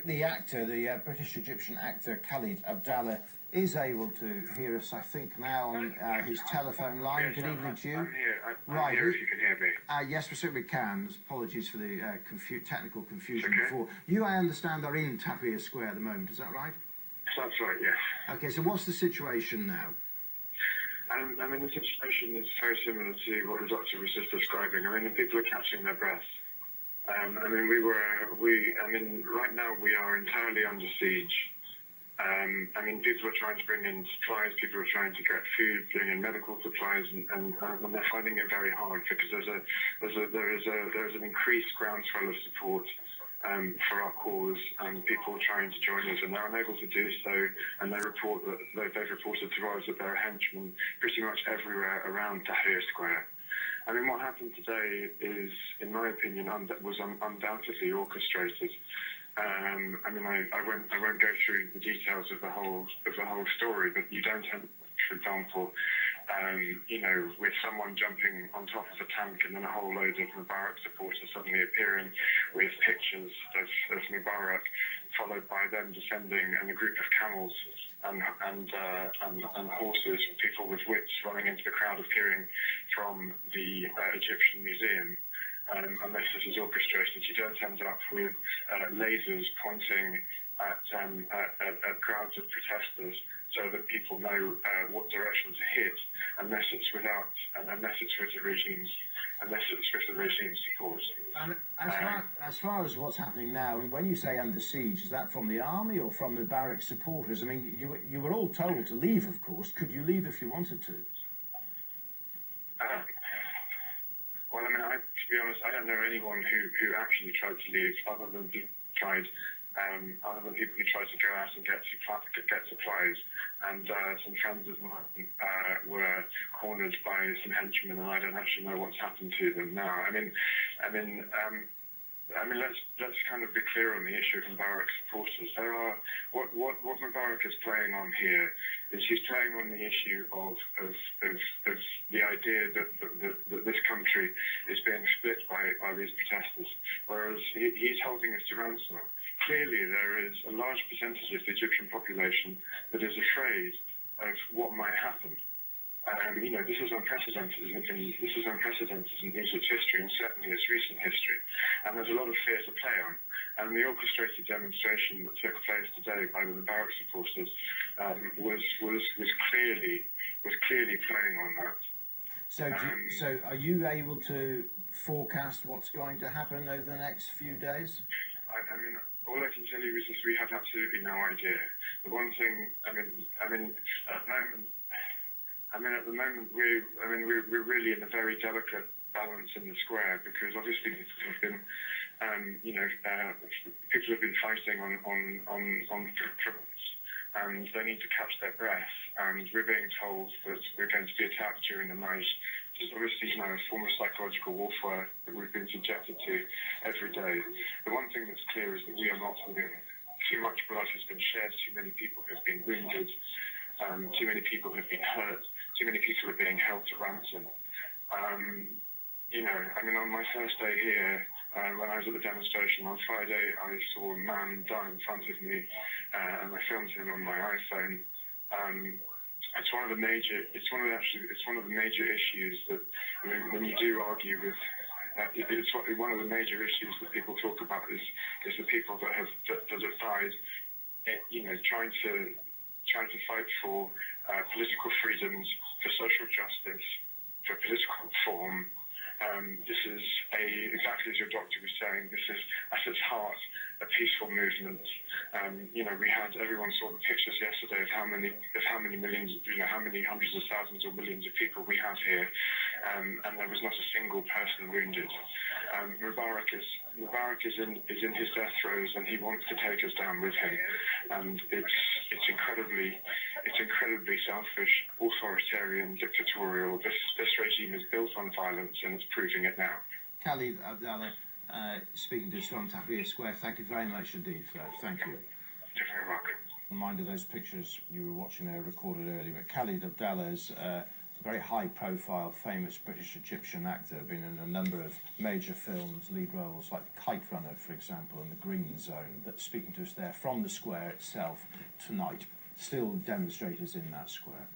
the actor, the British-Egyptian actor Khalid Abdalla, is able to hear us, I think, now on his telephone line. Good evening to you. I'm here. I'm here if you can hear me. Yes, we certainly can. Apologies for the technical confusion before. You, I understand, are in Tahrir Square at the moment. Is that right? That's right, yes. Okay, so what's the situation now? I mean, the situation is very similar to what the doctor was just describing. I mean, the people are catching their breath. I mean, right now we are entirely under siege. I mean, people are trying to bring in supplies, people are trying to get food, bring in medical supplies, and they're finding it very hard because there is an increased groundswell of support for our cause, and people trying to join us, and they're unable to do so, and they've reported to us that there are henchmen pretty much everywhere around Tahrir Square. I mean, what happened today is, in my opinion, was undoubtedly orchestrated. I mean, I won't go through the details of the whole story, but you don't have, for example, you know, with someone jumping on top of a tank and then a whole load of Mubarak supporters suddenly appearing with pictures of Mubarak, followed by them descending and a group of camels and horses, people with whips running into the crowd appearing from the Egyptian Museum. Unless this is orchestrated, you don't end up with lasers pointing at crowds of protesters so that people know what direction to hit, unless it's with the regime's support. And as far as what's happening now, I mean, when you say under siege, is that from the army or from Mubarak supporters? I mean, you were all told to leave, of course. Could you leave if you wanted to? Well, I mean, to be honest, I don't know anyone who actually tried to leave, other than people who tried to go out and get supplies. And some friends of mine were cornered by some henchmen, and I don't actually know what's happened to them now. I mean, let's kind of be clear on the issue of Mubarak supporters. What Mubarak is playing on here is he's playing on the issue of the idea that this country is being split by these protesters, whereas he's holding us to ransom. Clearly, there is a large percentage of the Egyptian population that is afraid of what might happen. You know, this is unprecedented in Egypt's history, and certainly its recent history. And there's a lot of fear to play on. And the orchestrated demonstration that took place today by the Mubarak supporters was clearly playing on that. So are you able to forecast what's going to happen over the next few days? I mean, all I can tell you is that we have absolutely no idea. The one thing, at the moment, we're really in a very delicate balance in the square, because obviously people have been, people have been fighting on fronts, and they need to catch their breath. And we're being told that we're going to be attacked during the night. This is obviously, you know, a form of psychological warfare that we've been subjected to every day. The one thing that's clear is that we are not living. Too much blood has been shed, too many people have been wounded, too many people have been hurt, too many people are being held to ransom. You know, I mean, on my first day here, when I was at the demonstration on Friday, I saw a man die in front of me, and I filmed him on my iPhone. It's one of the major issues that, when you do argue with. It's one of the major issues that people talk about is the people that have died, you know, trying to fight for political freedoms, for social justice, for political reform. This is exactly as your doctor was saying. This is at its heart a peaceful movement. You know, everyone saw the pictures yesterday of how many millions, you know, how many hundreds of thousands or millions of people we have here, and there was not a single person wounded. Mubarak is in his death throes, and he wants to take us down with him. And it's incredibly selfish, authoritarian, dictatorial. This regime is built on violence, and it's proving it now. Khalid Abdalla, speaking to us on Tahrir Square, thank you very much indeed, thank you. You're very welcome. Reminder, those pictures you were watching there recorded earlier, but Khalid Abdalla is very high-profile, famous British-Egyptian actor, been in a number of major films, lead roles like Kite Runner, for example, and The Green Zone, that's speaking to us there from the square itself tonight. Still demonstrators in that square.